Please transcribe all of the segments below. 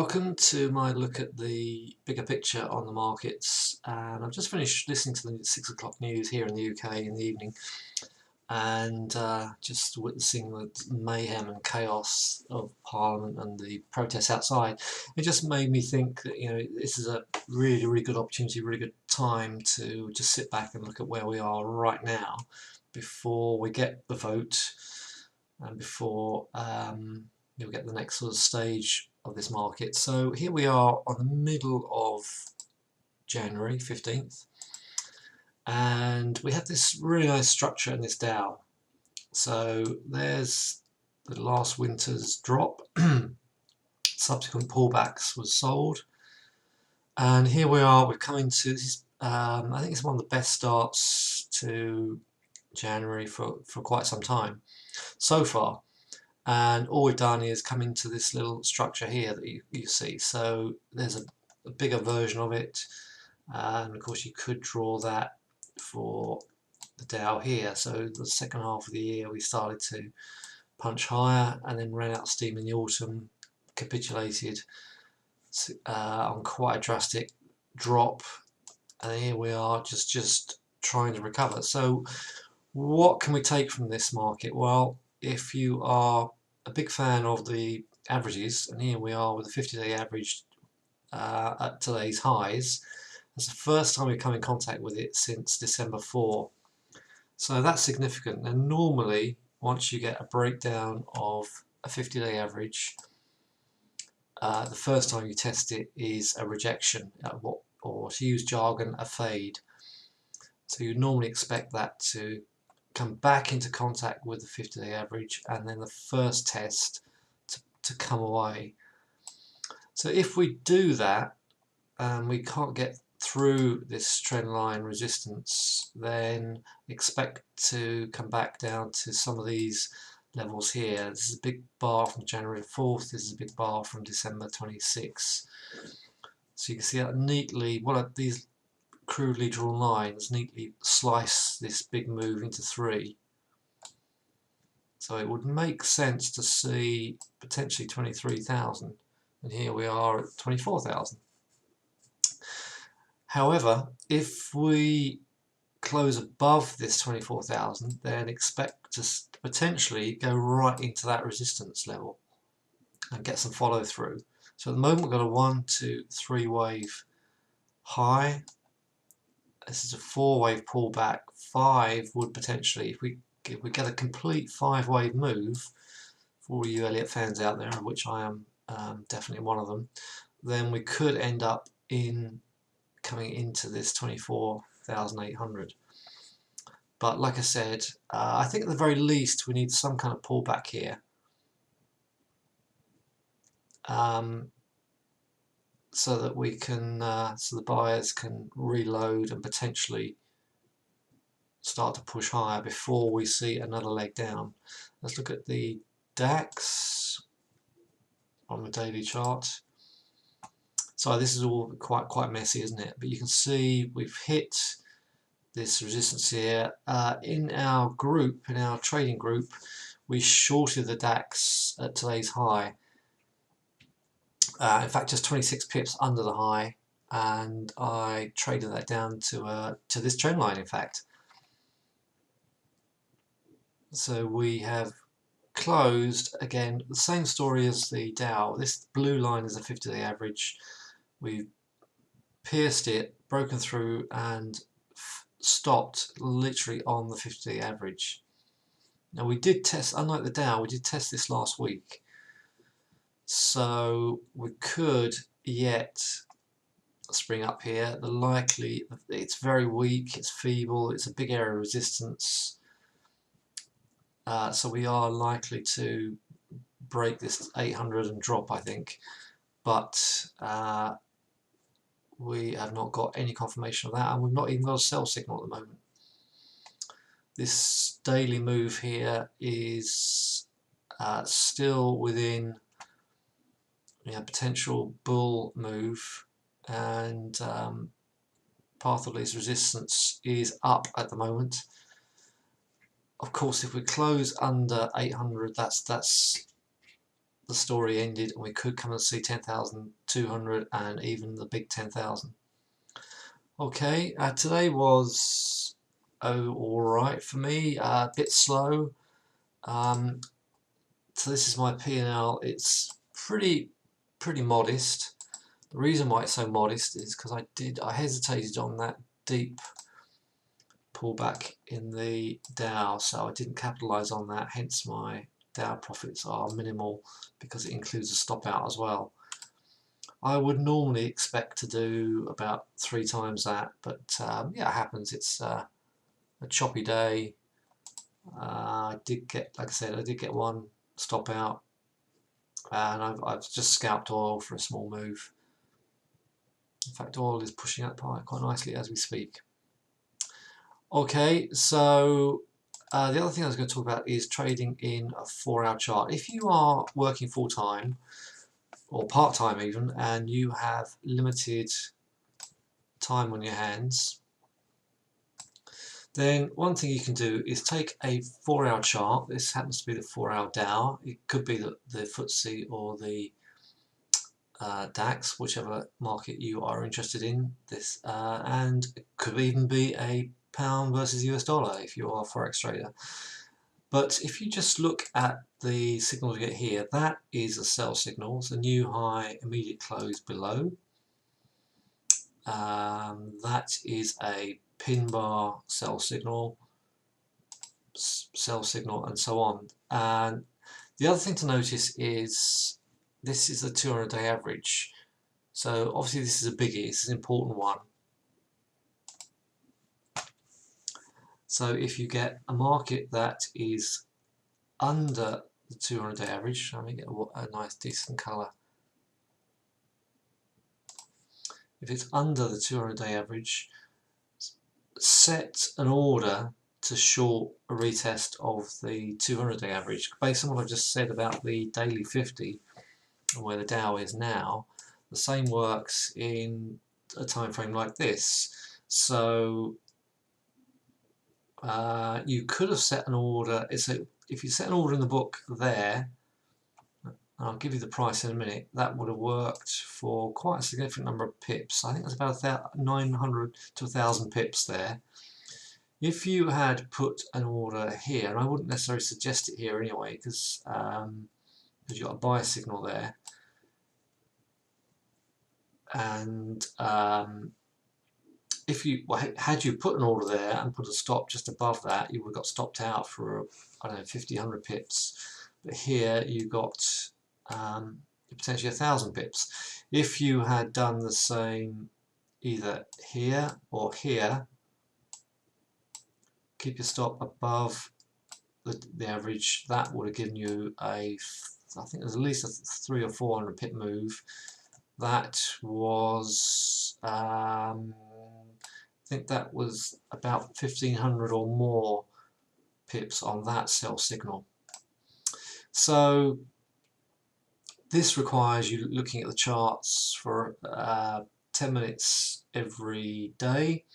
Welcome to my look at the bigger picture on the markets, and I've just finished listening to the 6 o'clock news here in the UK in the evening, and just witnessing the mayhem and chaos of Parliament and the protests outside. It just made me think that this is a really good opportunity, really good time to just sit back and look at where we are right now before we get the vote and before you'll get the next sort of stage of this market. So here we are on the middle of January 15th, and we have this really nice structure in this Dow. So there's the last winter's drop, subsequent pullbacks was sold, and here we are, we're coming to this. I think it's one of the best starts to January for quite some time so far. And all we've done is come into this little structure here that you see. So there's a bigger version of it, and of course you could draw that for the Dow here. So the second half of the year we started to punch higher and then ran out of steam in the autumn, capitulated on quite a drastic drop, and here we are just trying to recover. So what can we take from this market? Well, if you are a big fan of the averages, and here we are with the 50-day average at today's highs, that's the first time we've come in contact with it since December 4. So that's significant. And normally, once you get a breakdown of a 50-day average, the first time you test it is a rejection, or to use jargon, a fade. So you normally expect that to come back into contact with the 50-day average, and then the first test to come away. So if we do that and we can't get through this trend line resistance, then expect to come back down to some of these levels here. This is a big bar from January 4th, this is a big bar from December 26th. So you can see that neatly, these crudely drawn lines neatly slice this big move into three. So it would make sense to see potentially 23,000, and here we are at 24,000. However, if we close above this 24,000, then expect to potentially go right into that resistance level and get some follow through. So at the moment we've got a 1, 2, 3 wave high. This is a 4-wave pullback. 5 would potentially, if we get a complete 5-wave move, for all you Elliott fans out there, of which I am definitely one of them, then we could end up coming into this 24,800. But like I said, I think at the very least we need some kind of pullback here. So that we can, so the buyers can reload and potentially start to push higher before we see another leg down. Let's look at the DAX on the daily chart. So this is all quite messy, isn't it? But you can see we've hit this resistance here. In our group, in our trading group, we shorted the DAX at today's high. In fact, just 26 pips under the high, and I traded that down to this trend line, in fact. So we have closed, again, the same story as the Dow. This blue line is a 50-day average. We've pierced it, broken through, and stopped literally on the 50-day average. Now we did test, unlike the Dow, we did test this last week. So we could yet spring up here. It's very weak, it's feeble, it's a big area of resistance. So we are likely to break this 800 and drop, I think. But we have not got any confirmation of that, and we've not even got a sell signal at the moment. This daily move here is still within potential bull move, and path of least resistance is up at the moment. Of course, if we close under 800, that's the story ended and we could come and see 10,200 and even the big 10,000. Okay, today was alright for me, a bit slow. So this is my P&L. It's pretty modest. The reason why it's so modest is because I hesitated on that deep pullback in the Dow, so I didn't capitalize on that, hence my Dow profits are minimal because it includes a stop out as well. I would normally expect to do about 3 times that, but yeah, it happens. It's a choppy day. I did get, like I said, I did get one stop out, and I've just scalped oil for a small move. In fact, oil is pushing up quite nicely as we speak. Okay, so the other thing I was going to talk about is trading in a 4-hour chart. If you are working full-time or part-time even, and you have limited time on your hands, then one thing you can do is take a 4-hour chart. This happens to be the 4-hour Dow. It could be the FTSE or the DAX, whichever market you are interested in. This and it could even be a pound versus US dollar if you are a forex trader. But if you just look at the signal you get here, that is a sell signal. It's a new high, immediate close below. That is a pin bar sell signal, and so on. And the other thing to notice is this is a 200-day average. So obviously this is a biggie, this is an important one. So if you get a market that is under the 200-day average, let me get a nice decent colour. If it's under the 200-day average, set an order to short a retest of the 200-day average. Based on what I've just said about the daily 50 and where the Dow is now, the same works in a time frame like this. So you could have set an order. If you set an order in the book there, I'll give you the price in a minute, that would have worked for quite a significant number of pips. I think there's about 900 to 1,000 pips there. If you had put an order here, and I wouldn't necessarily suggest it here anyway, because you've got a buy signal there, and had you put an order there and put a stop just above that, you would have got stopped out for, I don't know, 50, 100 pips. But here you got potentially 1,000 pips. If you had done the same either here or here, keep your stop above the average, that would have given you I think there's at least a 300 or 400 pip move. That was I think that was about 1,500 or more pips on that sell signal. So this requires you looking at the charts for 10 minutes every day,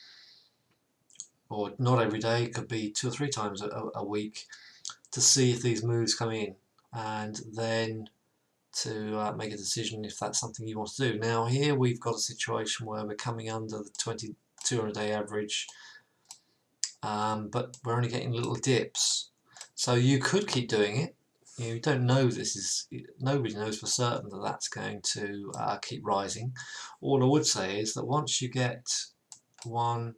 or not every day, it could be 2 or 3 times a week, to see if these moves come in, and then to make a decision if that's something you want to do. Now here we've got a situation where we're coming under the 200-day average, but we're only getting little dips. So you could keep doing it. You don't know, nobody knows for certain that that's going to keep rising. All I would say is that once you get 1,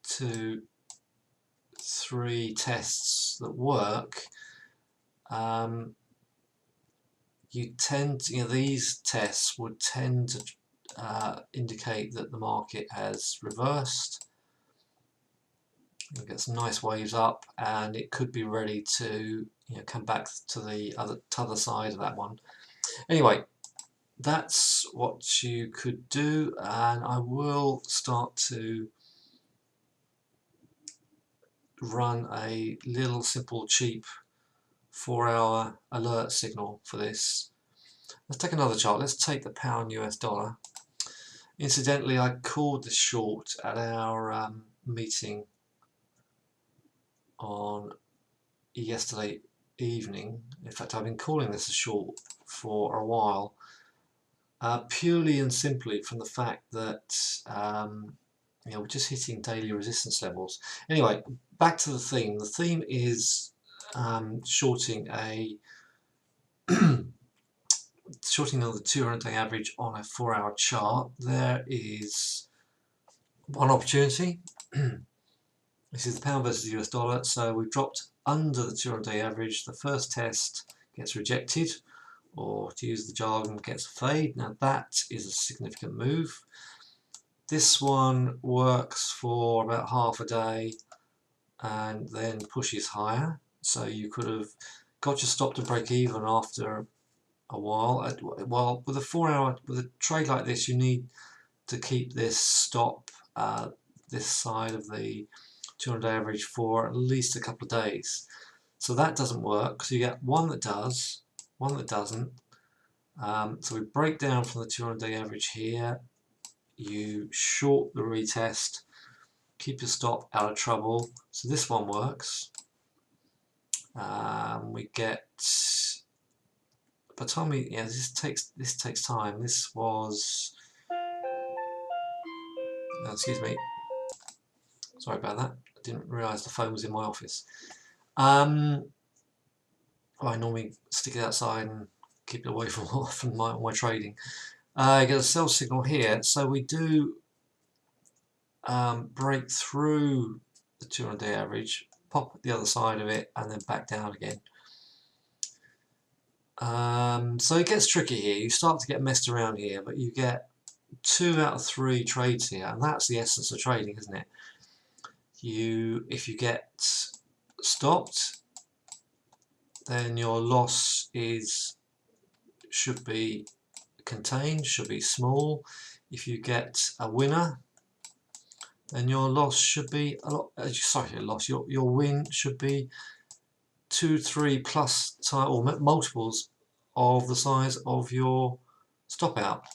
2, 3 tests that work, these tests would tend to indicate that the market has reversed. You get some nice waves up, and it could be ready to come back to the other side of that one. Anyway, that's what you could do, and I will start to run a little simple cheap 4-hour alert signal for this. Let's take another chart. Let's take the pound US dollar. Incidentally, I called this short at our meeting on yesterday evening. In fact, I've been calling this a short for a while, purely and simply from the fact that we're just hitting daily resistance levels. Anyway, back to the theme. The theme is shorting of the 200-day average on a 4-hour chart. There is one opportunity. This is the pound versus the US dollar. So we've dropped under the 200-day average. The first test gets rejected, or to use the jargon, gets a fade. Now that is a significant move. This one works for about half a day and then pushes higher. So you could have got your stop to break even after a while. Well, with a trade like this, you need to keep this stop this side of the 200-day average for at least a couple of days. So that doesn't work. So you get one that does, one that doesn't. So we break down from the 200-day average here. You short the retest, keep your stop out of trouble. So this one works. We get, by the time we, this takes time. This was, excuse me, sorry about that. I didn't realise the phone was in my office. I normally stick it outside and keep it away from my trading. I get a sell signal here, so we do break through the 200-day average, pop at the other side of it, and then back down again. So it gets tricky here. You start to get messed around here, but you get 2 out of 3 trades here, and that's the essence of trading, isn't it? If you get stopped, then your loss should be contained, should be small. If you get a winner, then your loss should be a lot. Your win should be 2, 3 plus or multiples of the size of your stop out.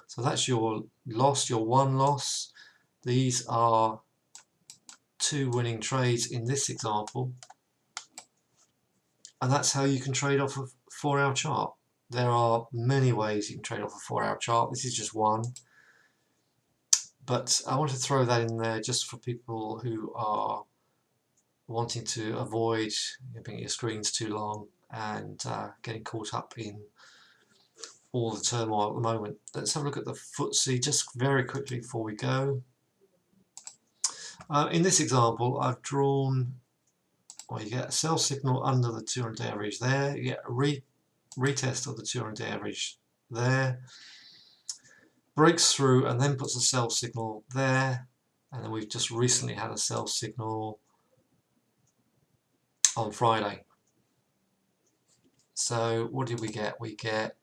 So that's your loss, your one loss. These are 2 winning trades in this example, and that's how you can trade off a 4-hour chart. There are many ways you can trade off a 4-hour chart. This is just one, but I want to throw that in there just for people who are wanting to avoid being at your screens too long and getting caught up in all the turmoil at the moment. Let's have a look at the FTSE just very quickly before we go. In this example, I've drawn, well, you get a sell signal under the 200-day average there, you get a retest of the 200-day average there, breaks through and then puts a sell signal there, and then we've just recently had a sell signal on Friday. So what did we get? We get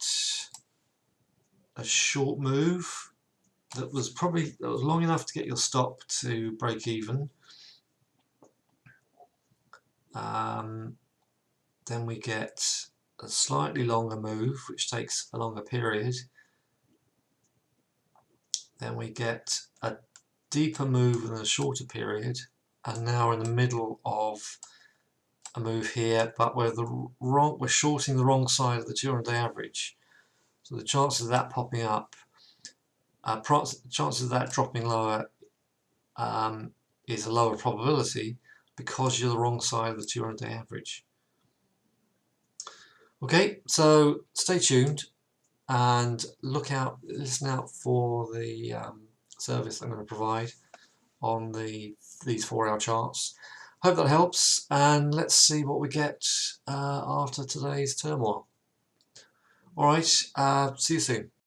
a short move that was long enough to get your stop to break even. Then we get a slightly longer move which takes a longer period. Then we get a deeper move in a shorter period, and now we're in the middle of a move here, but we're shorting the wrong side of the 200-day average. So the chances of that popping up, chances of that dropping lower is a lower probability because you're the wrong side of the 200-day average. Okay, so stay tuned and listen out for the service I'm going to provide on these 4-hour charts. Hope that helps, and let's see what we get after today's turmoil. Alright, see you soon.